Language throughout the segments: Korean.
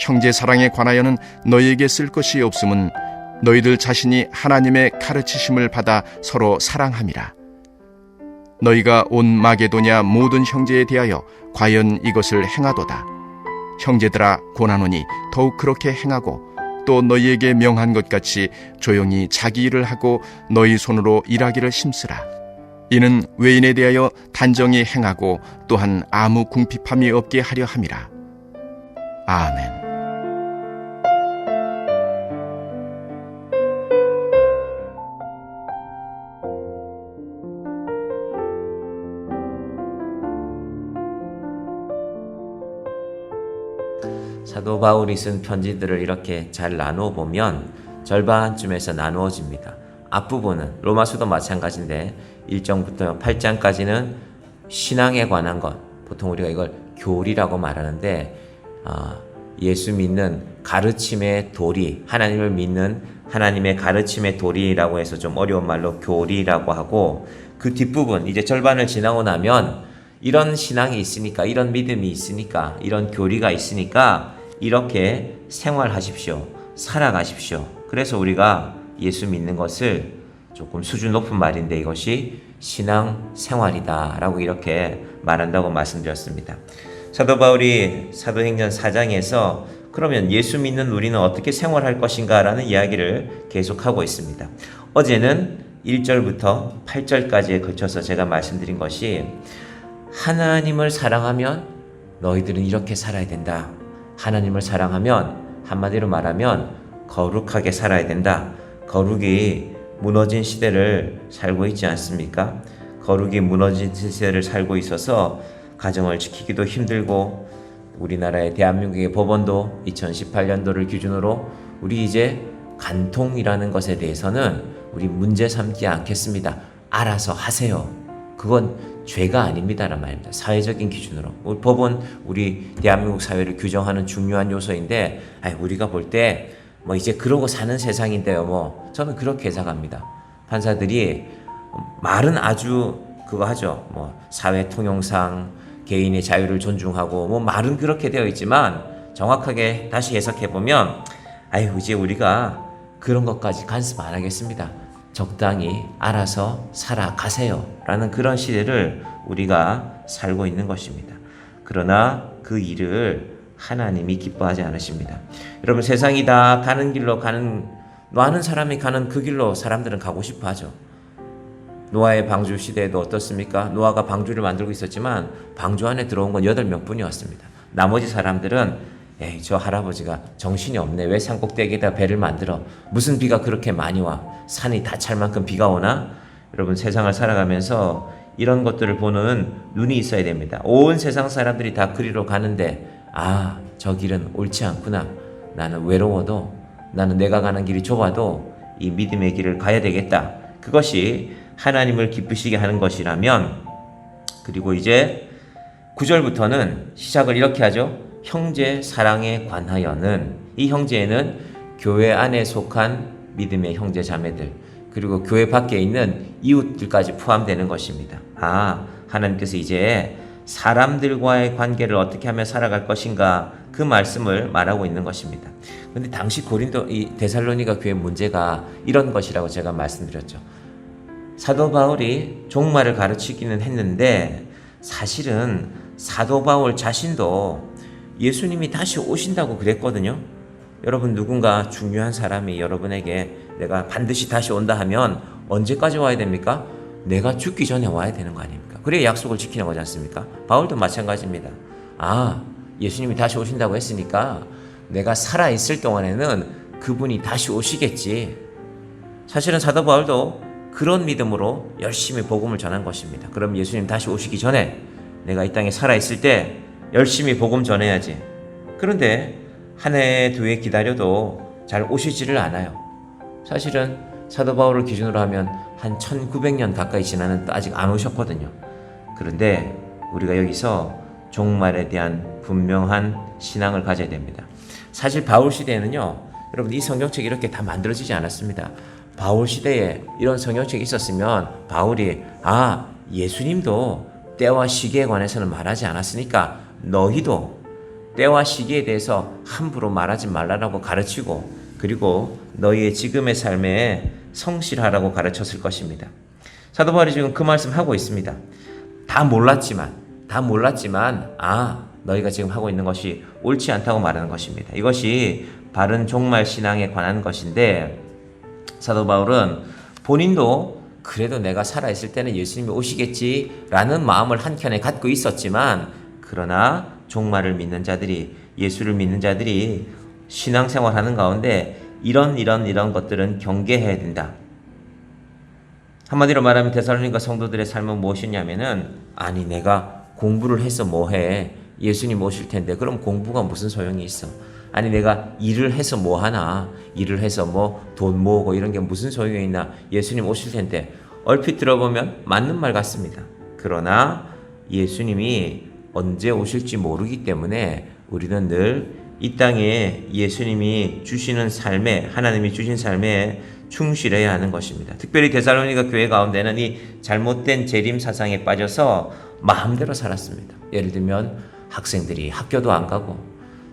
형제 사랑에 관하여는 너희에게 쓸 것이 없음은 너희들 자신이 하나님의 가르치심을 받아 서로 사랑함이라. 너희가 온 마게도냐 모든 형제에 대하여 과연 이것을 행하도다. 형제들아 고나노니 더욱 그렇게 행하고 또 너희에게 명한 것 같이 조용히 자기 일을 하고 너희 손으로 일하기를 힘쓰라. 이는 외인에 대하여 단정히 행하고 또한 아무 궁핍함이 없게 하려 함이라. 아멘. 사도 바울이 쓴 편지들을 이렇게 잘 나누어 보면 절반쯤에서 나누어집니다. 앞부분은 로마서도 마찬가지인데 1장부터 8장까지는 신앙에 관한 것, 보통 우리가 이걸 교리라고 말하는데 예수 믿는 가르침의 도리, 하나님을 믿는 하나님의 가르침의 도리라고 해서 좀 어려운 말로 교리라고 하고, 그 뒷부분 이제 절반을 지나고 나면 이런 신앙이 있으니까, 이런 믿음이 있으니까, 이런 교리가 있으니까 이렇게 생활하십시오. 살아가십시오. 그래서 우리가 예수 믿는 것을, 조금 수준 높은 말인데 이것이 신앙 생활이다 라고 이렇게 말한다고 말씀드렸습니다. 사도 바울이 사도행전 4장에서 그러면 예수 믿는 우리는 어떻게 생활할 것인가 라는 이야기를 계속하고 있습니다. 어제는 1절부터 8절까지에 걸쳐서 제가 말씀드린 것이, 하나님을 사랑하면 너희들은 이렇게 살아야 된다. 하나님을 사랑하면 한마디로 말하면 거룩하게 살아야 된다. 거룩이 무너진 시대를 살고 있지 않습니까? 거룩이 무너진 시대를 살고 있어서 가정을 지키기도 힘들고, 우리나라의 대한민국의 법원도 2018년도를 기준으로 우리 이제 간통이라는 것에 대해서는 우리 문제 삼지 않겠습니다. 알아서 하세요. 그건 죄가 아닙니다라는 말입니다. 사회적인 기준으로. 우리 법은 우리 대한민국 사회를 규정하는 중요한 요소인데, 우리가 볼 때 이제 그러고 사는 세상인데요. 저는 그렇게 해석합니다. 판사들이 말은 아주 그거 하죠. 사회 통용상 개인의 자유를 존중하고 말은 그렇게 되어 있지만, 정확하게 다시 해석해보면 이제 우리가 그런 것까지 간섭 안 하겠습니다. 적당히 알아서 살아가세요 라는 그런 시대를 우리가 살고 있는 것입니다. 그러나 그 일을 하나님이 기뻐하지 않으십니다. 여러분, 세상이 다 가는 길로 많은 사람이 가는 그 길로 사람들은 가고 싶어 하죠. 노아의 방주 시대에도 어떻습니까? 노아가 방주를 만들고 있었지만 방주 안에 들어온 건 8명 뿐이었습니다. 나머지 사람들은 저 할아버지가 정신이 없네. 왜 산꼭대기에다 배를 만들어? 무슨 비가 그렇게 많이 와? 산이 다 찰 만큼 비가 오나? 여러분, 세상을 살아가면서 이런 것들을 보는 눈이 있어야 됩니다. 온 세상 사람들이 다 그리로 가는데, 저 길은 옳지 않구나. 나는 외로워도, 나는 내가 가는 길이 좁아도 이 믿음의 길을 가야 되겠다. 그것이 하나님을 기쁘시게 하는 것이라면, 그리고 이제 9절부터는 시작을 이렇게 하죠. 형제 사랑에 관하여는, 이 형제에는 교회 안에 속한 믿음의 형제 자매들, 그리고 교회 밖에 있는 이웃들까지 포함되는 것입니다. 하나님께서 이제 사람들과의 관계를 어떻게 하면 살아갈 것인가, 그 말씀을 말하고 있는 것입니다. 그런데 당시 이 데살로니가 교회 문제가 이런 것이라고 제가 말씀드렸죠. 사도 바울이 종말을 가르치기는 했는데, 사실은 사도 바울 자신도 예수님이 다시 오신다고 그랬거든요. 여러분, 누군가 중요한 사람이 여러분에게 내가 반드시 다시 온다 하면 언제까지 와야 됩니까? 내가 죽기 전에 와야 되는 거 아닙니까? 그래야 약속을 지키는 거지 않습니까? 바울도 마찬가지입니다. 예수님이 다시 오신다고 했으니까 내가 살아있을 동안에는 그분이 다시 오시겠지. 사실은 사도 바울도 그런 믿음으로 열심히 복음을 전한 것입니다. 그럼 예수님 다시 오시기 전에 내가 이 땅에 살아있을 때 열심히 복음 전해야지. 그런데 한 해, 2해 기다려도 잘 오시지를 않아요. 사실은 사도 바울을 기준으로 하면 한 1900년 가까이 지나는데 아직 안 오셨거든요. 그런데 우리가 여기서 종말에 대한 분명한 신앙을 가져야 됩니다. 사실 바울 시대에는요, 여러분, 이 성경책이 이렇게 다 만들어지지 않았습니다. 바울 시대에 이런 성경책이 있었으면 바울이 예수님도 때와 시기에 관해서는 말하지 않았으니까 너희도 때와 시기에 대해서 함부로 말하지 말라라고 가르치고, 그리고 너희의 지금의 삶에 성실하라고 가르쳤을 것입니다. 사도 바울이 지금 그 말씀하고 있습니다. 다 몰랐지만 너희가 지금 하고 있는 것이 옳지 않다고 말하는 것입니다. 이것이 바른 종말 신앙에 관한 것인데, 사도 바울은 본인도 그래도 내가 살아있을 때는 예수님이 오시겠지라는 마음을 한켠에 갖고 있었지만, 그러나 종말을 믿는 자들이, 예수를 믿는 자들이 신앙생활하는 가운데 이런 것들은 경계해야 된다. 한마디로 말하면 데살로니가 성도들의 삶은 무엇이냐면은, 아니 내가 공부를 해서 뭐해, 예수님 오실 텐데 그럼 공부가 무슨 소용이 있어. 아니 내가 일을 해서 뭐하나, 일을 해서 뭐 돈 모으고 이런 게 무슨 소용이 있나, 예수님 오실 텐데. 얼핏 들어보면 맞는 말 같습니다. 그러나 예수님이 언제 오실지 모르기 때문에 우리는 늘 이 땅에 예수님이 주시는 삶에, 하나님이 주신 삶에 충실해야 하는 것입니다. 특별히 데살로니가 교회 가운데는 이 잘못된 재림 사상에 빠져서 마음대로 살았습니다. 예를 들면 학생들이 학교도 안 가고,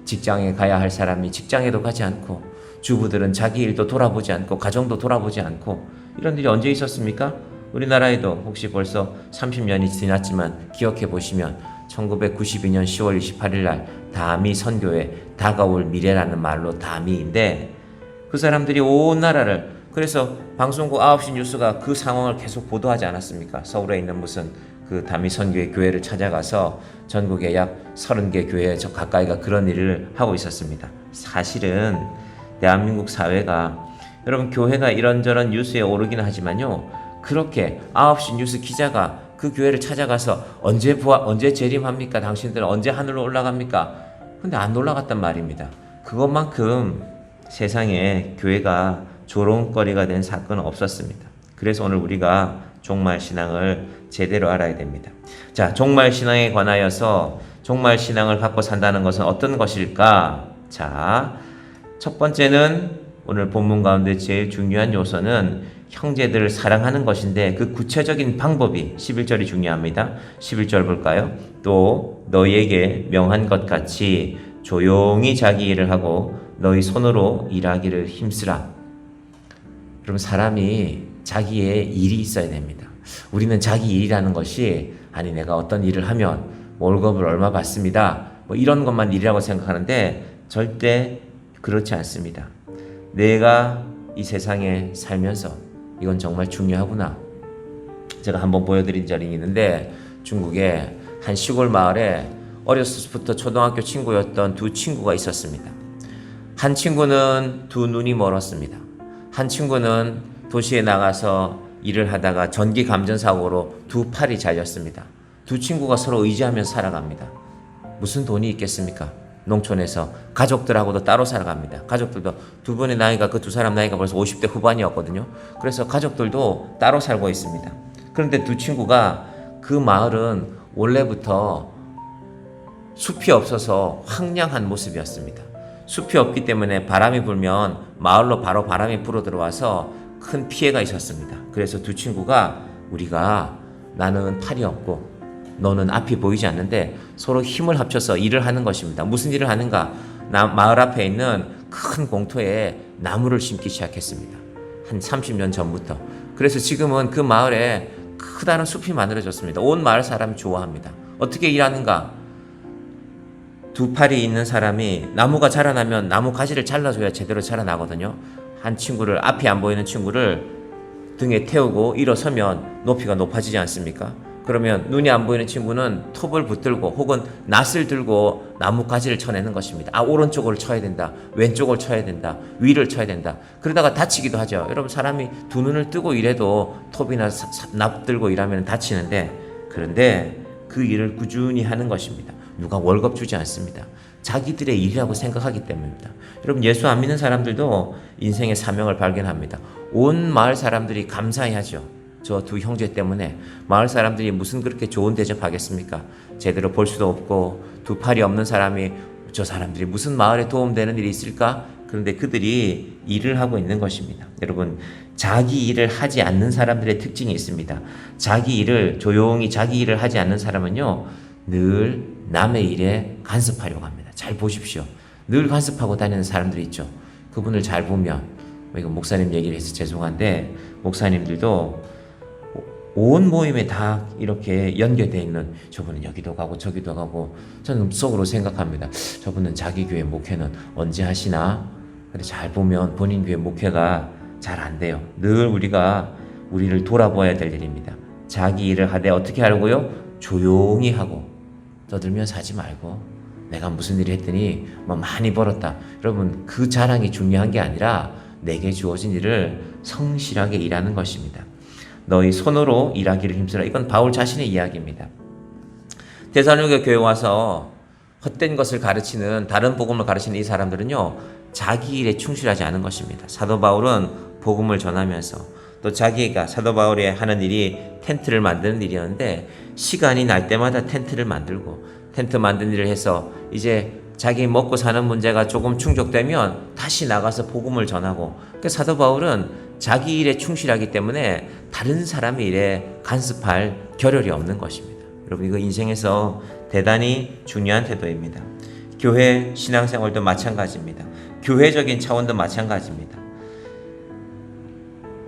직장에 가야 할 사람이 직장에도 가지 않고, 주부들은 자기 일도 돌아보지 않고, 가정도 돌아보지 않고, 이런 일이 언제 있었습니까? 우리나라에도 혹시 벌써 30년이 지났지만 기억해 보시면 1992년 10월 28일 날 다미 선교회, 다가올 미래라는 말로 다미인데, 그 사람들이 온 나라를, 그래서 방송국 9시 뉴스가 그 상황을 계속 보도하지 않았습니까? 서울에 있는 무슨 그 다미 선교회 교회를 찾아가서 전국에 약 30개 교회 저 가까이가 그런 일을 하고 있었습니다. 사실은 대한민국 사회가, 여러분 교회가 이런저런 뉴스에 오르긴 하지만요, 그렇게 9시 뉴스 기자가 그 교회를 찾아가서 언제 재림합니까? 당신들은 언제 하늘로 올라갑니까? 근데 안 올라갔단 말입니다. 그것만큼 세상에 교회가 조롱거리가 된 사건은 없었습니다. 그래서 오늘 우리가 종말 신앙을 제대로 알아야 됩니다. 자, 종말 신앙에 관하여서 종말 신앙을 갖고 산다는 것은 어떤 것일까? 자, 첫 번째는 오늘 본문 가운데 제일 중요한 요소는 형제들을 사랑하는 것인데, 그 구체적인 방법이 11절이 중요합니다. 11절 볼까요? 또 너희에게 명한 것 같이 조용히 자기 일을 하고 너희 손으로 일하기를 힘쓰라. 여러분, 사람이 자기의 일이 있어야 됩니다. 우리는 자기 일이라는 것이, 아니 내가 어떤 일을 하면 월급을 얼마 받습니다, 뭐 이런 것만 일이라고 생각하는데 절대 그렇지 않습니다. 내가 이 세상에 살면서 이건 정말 중요하구나. 제가 한번 보여드린 적이 있는데, 중국의 한 시골 마을에 어렸을 때부터 초등학교 친구였던 두 친구가 있었습니다. 한 친구는 두 눈이 멀었습니다. 한 친구는 도시에 나가서 일을 하다가 전기 감전사고로 두 팔이 잘렸습니다. 두 친구가 서로 의지하면서 살아갑니다. 무슨 돈이 있겠습니까? 농촌에서 가족들하고도 따로 살아갑니다. 가족들도 두 분의 나이가, 그 두 사람 나이가 벌써 50대 후반이었거든요. 그래서 가족들도 따로 살고 있습니다. 그런데 두 친구가, 그 마을은 원래부터 숲이 없어서 황량한 모습이었습니다. 숲이 없기 때문에 바람이 불면 마을로 바로 바람이 불어 들어와서 큰 피해가 있었습니다. 그래서 두 친구가, 나는 팔이 없고 너는 앞이 보이지 않는데 서로 힘을 합쳐서 일을 하는 것입니다. 무슨 일을 하는가? 마을 앞에 있는 큰 공터에 나무를 심기 시작했습니다. 한 30년 전부터. 그래서 지금은 그 마을에 크다란 숲이 만들어졌습니다. 온 마을 사람이 좋아합니다. 어떻게 일하는가? 두 팔이 있는 사람이 나무가 자라나면 나무 가지를 잘라줘야 제대로 자라나거든요. 한 친구를, 앞이 안 보이는 친구를 등에 태우고 일어서면 높이가 높아지지 않습니까? 그러면 눈이 안 보이는 친구는 톱을 붙들고 혹은 낫을 들고 나무 가지를 쳐내는 것입니다. 오른쪽을 쳐야 된다, 왼쪽을 쳐야 된다, 위를 쳐야 된다. 그러다가 다치기도 하죠. 여러분, 사람이 두 눈을 뜨고 일해도 톱이나 납 들고 일하면 다치는데, 그런데 그 일을 꾸준히 하는 것입니다. 누가 월급 주지 않습니다. 자기들의 일이라고 생각하기 때문입니다. 여러분, 예수 안 믿는 사람들도 인생의 사명을 발견합니다. 온 마을 사람들이 감사해하죠. 저 두 형제 때문에 마을 사람들이 무슨 그렇게 좋은 대접하겠습니까? 제대로 볼 수도 없고 두 팔이 없는 사람이, 저 사람들이 무슨 마을에 도움되는 일이 있을까? 그런데 그들이 일을 하고 있는 것입니다. 여러분, 자기 일을 하지 않는 사람들의 특징이 있습니다. 조용히 자기 일을 하지 않는 사람은요, 늘 남의 일에 간섭하려고 합니다. 잘 보십시오. 늘 간섭하고 다니는 사람들이 있죠. 그분을 잘 보면, 이거 목사님 얘기를 해서 죄송한데, 목사님들도 온 모임에 다 이렇게 연결되어 있는, 저분은 여기도 가고 저기도 가고, 저는 속으로 생각합니다. 저분은 자기 교회 목회는 언제 하시나? 근데 잘 보면 본인 교회 목회가 잘 안 돼요. 늘 우리가 우리를 돌아보아야 될 일입니다. 자기 일을 하되 어떻게 하려고요? 조용히 하고 떠들면서 하지 말고, 내가 무슨 일을 했더니 뭐 많이 벌었다. 여러분, 그 자랑이 중요한 게 아니라 내게 주어진 일을 성실하게 일하는 것입니다. 너희 손으로 일하기를 힘쓰라. 이건 바울 자신의 이야기입니다. 데살로니가 교회 와서 헛된 것을 가르치는, 다른 복음을 가르치는 이 사람들은요, 자기 일에 충실하지 않은 것입니다. 사도 바울은 복음을 전하면서 또 자기가, 사도 바울이 하는 일이 텐트를 만드는 일이었는데, 시간이 날 때마다 텐트를 만들고, 텐트 만드는 일을 해서 이제 자기 먹고 사는 문제가 조금 충족되면 다시 나가서 복음을 전하고, 그 사도 바울은 자기 일에 충실하기 때문에 다른 사람의 일에 간섭할 겨를이 없는 것입니다. 여러분, 이거 인생에서 대단히 중요한 태도입니다. 교회 신앙생활도 마찬가지입니다. 교회적인 차원도 마찬가지입니다.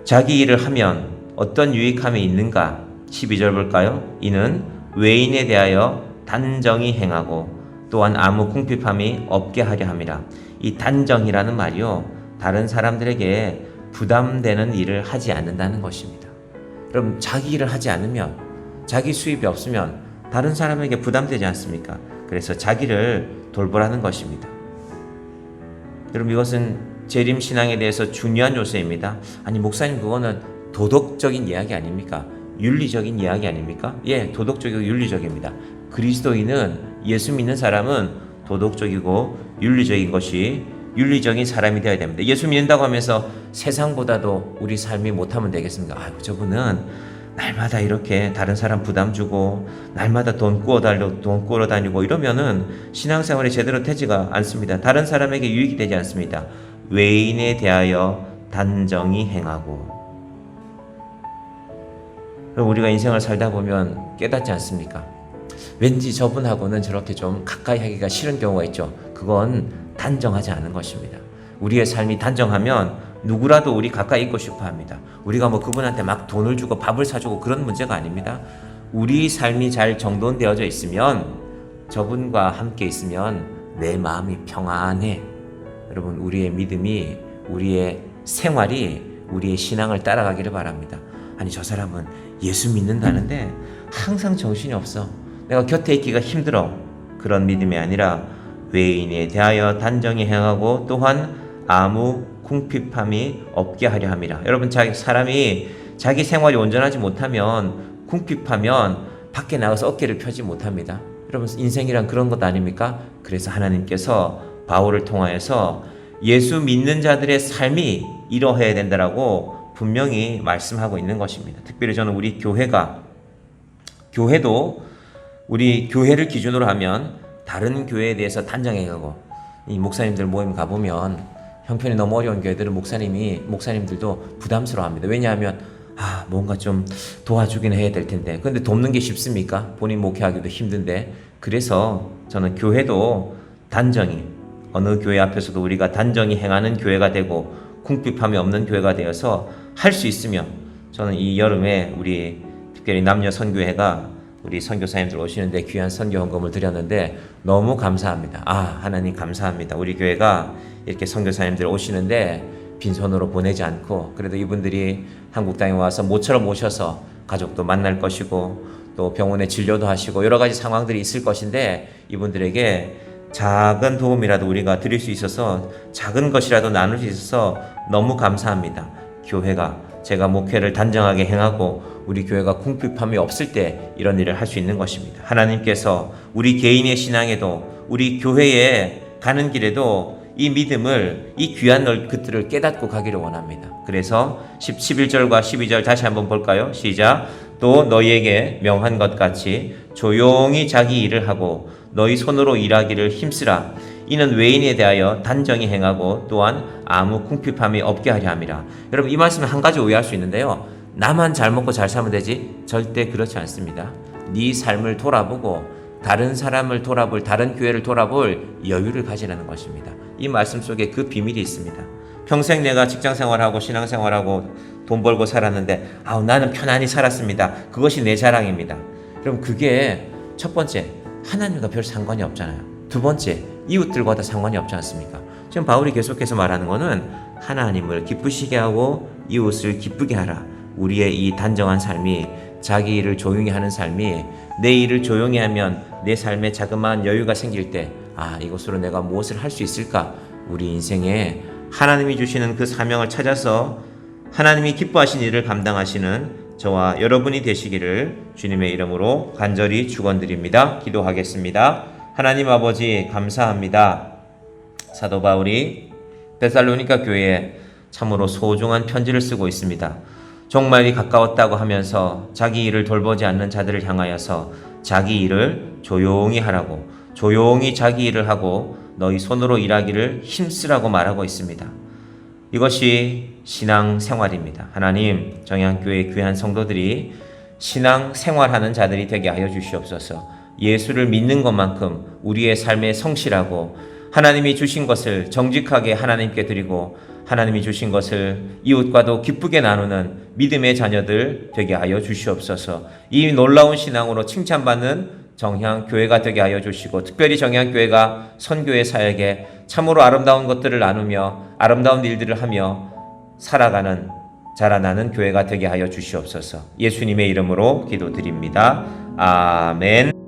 자기 일을 하면 어떤 유익함이 있는가? 12절 볼까요? 이는 외인에 대하여 단정히 행하고 또한 아무 궁핍함이 없게 하려 함이라. 이 단정이라는 말이요, 다른 사람들에게 부담되는 일을 하지 않는다는 것입니다. 여러분, 자기 일을 하지 않으면, 자기 수입이 없으면 다른 사람에게 부담되지 않습니까? 그래서 자기를 돌보라는 것입니다. 여러분, 이것은 재림신앙에 대해서 중요한 요소입니다. 아니, 목사님, 그거는 도덕적인 이야기 아닙니까? 윤리적인 이야기 아닙니까? 예, 도덕적이고 윤리적입니다. 그리스도인은, 예수 믿는 사람은 도덕적이고 윤리적인 것이, 윤리적인 사람이 되어야 됩니다. 예수 믿는다고 하면서 세상보다도 우리 삶이 못하면 되겠습니까? 아이고, 저분은 날마다 이렇게 다른 사람 부담 주고 날마다 돈 꾸러 다니고 이러면은 신앙생활이 제대로 되지가 않습니다. 다른 사람에게 유익이 되지 않습니다. 외인에 대하여 단정히 행하고. 우리가 인생을 살다 보면 깨닫지 않습니까? 왠지 저분하고는 저렇게 좀 가까이 하기가 싫은 경우가 있죠. 그건 단정하지 않은 것입니다. 우리의 삶이 단정하면 누구라도 우리 가까이 있고 싶어 합니다. 우리가 뭐 그분한테 막 돈을 주고 밥을 사주고 그런 문제가 아닙니다. 우리 삶이 잘 정돈되어져 있으면, 저분과 함께 있으면 내 마음이 평안해. 여러분, 우리의 믿음이, 우리의 생활이 우리의 신앙을 따라가기를 바랍니다. 아니, 저 사람은 예수 믿는다는데 항상 정신이 없어, 내가 곁에 있기가 힘들어. 그런 믿음이 아니라 외인에 대하여 단정히 행하고 또한 아무 궁핍함이 없게 하려 함이라. 여러분, 사람이 자기 생활이 온전하지 못하면, 궁핍하면 밖에 나가서 어깨를 펴지 못합니다. 여러분, 인생이란 그런 것 아닙니까? 그래서 하나님께서 바울을 통하여서 예수 믿는 자들의 삶이 이러해야 된다라고 분명히 말씀하고 있는 것입니다. 특별히 저는 우리 교회도 우리 교회를 기준으로 하면 다른 교회에 대해서 단정해가고, 이 목사님들 모임 가보면 형편이 너무 어려운 교회들은 목사님들도 부담스러워합니다. 왜냐하면 뭔가 좀 도와주긴 해야 될 텐데, 근데 돕는 게 쉽습니까? 본인 목회하기도 힘든데. 그래서 저는 교회도 단정히, 어느 교회 앞에서도 우리가 단정히 행하는 교회가 되고 궁핍함이 없는 교회가 되어서 할 수 있으면, 저는 이 여름에 우리 특별히 남녀 선교회가 우리 선교사님들 오시는데 귀한 선교 헌금을 드렸는데 너무 감사합니다. 하나님 감사합니다. 우리 교회가 이렇게 선교사님들 오시는데 빈손으로 보내지 않고, 그래도 이분들이 한국 땅에 와서 모처럼 오셔서 가족도 만날 것이고 또 병원에 진료도 하시고 여러 가지 상황들이 있을 것인데, 이분들에게 작은 도움이라도 우리가 드릴 수 있어서, 작은 것이라도 나눌 수 있어서 너무 감사합니다. 교회가, 제가 목회를 단정하게 행하고 우리 교회가 궁핍함이 없을 때 이런 일을 할 수 있는 것입니다. 하나님께서 우리 개인의 신앙에도, 우리 교회에 가는 길에도 이 믿음을, 이 귀한 것들을 깨닫고 가기를 원합니다. 그래서 11절과 12절 다시 한번 볼까요? 시작. 또 너희에게 명한 것 같이 조용히 자기 일을 하고 너희 손으로 일하기를 힘쓰라. 이는 외인에 대하여 단정히 행하고 또한 아무 궁핍함이 없게 하려 함이라. 여러분, 이 말씀에 한 가지 오해할 수 있는데요. 나만 잘 먹고 잘 살면 되지? 절대 그렇지 않습니다. 네 삶을 돌아보고 다른 사람을 돌아볼, 다른 교회를 돌아볼 여유를 가지라는 것입니다. 이 말씀 속에 그 비밀이 있습니다. 평생 내가 직장 생활하고 신앙 생활하고 돈 벌고 살았는데 나는 편안히 살았습니다. 그것이 내 자랑입니다. 그럼 그게 첫 번째, 하나님과 별 상관이 없잖아요. 두 번째, 이웃들과도 상관이 없지 않습니까? 지금 바울이 계속해서 말하는 거는 하나님을 기쁘시게 하고 이웃을 기쁘게 하라. 우리의 이 단정한 삶이, 자기 일을 조용히 하는 삶이, 내 일을 조용히 하면 내 삶에 자그마한 여유가 생길 때 이것으로 내가 무엇을 할 수 있을까? 우리 인생에 하나님이 주시는 그 사명을 찾아서 하나님이 기뻐하신 일을 감당하시는 저와 여러분이 되시기를 주님의 이름으로 간절히 축원드립니다. 기도하겠습니다. 하나님 아버지 감사합니다. 사도 바울이 데살로니가 교회에 참으로 소중한 편지를 쓰고 있습니다. 종말이 가까웠다고 하면서 자기 일을 돌보지 않는 자들을 향하여서 자기 일을 조용히 하라고, 조용히 자기 일을 하고 너희 손으로 일하기를 힘쓰라고 말하고 있습니다. 이것이 신앙 생활입니다. 하나님, 정향교회 귀한 성도들이 신앙 생활하는 자들이 되게 하여 주시옵소서. 예수를 믿는 것만큼 우리의 삶에 성실하고 하나님이 주신 것을 정직하게 하나님께 드리고 하나님이 주신 것을 이웃과도 기쁘게 나누는 믿음의 자녀들 되게 하여 주시옵소서. 이 놀라운 신앙으로 칭찬받는 정향교회가 되게 하여 주시고, 특별히 정향교회가 선교의 사역에 참으로 아름다운 것들을 나누며 아름다운 일들을 하며 살아가는, 자라나는 교회가 되게 하여 주시옵소서. 예수님의 이름으로 기도드립니다. 아멘.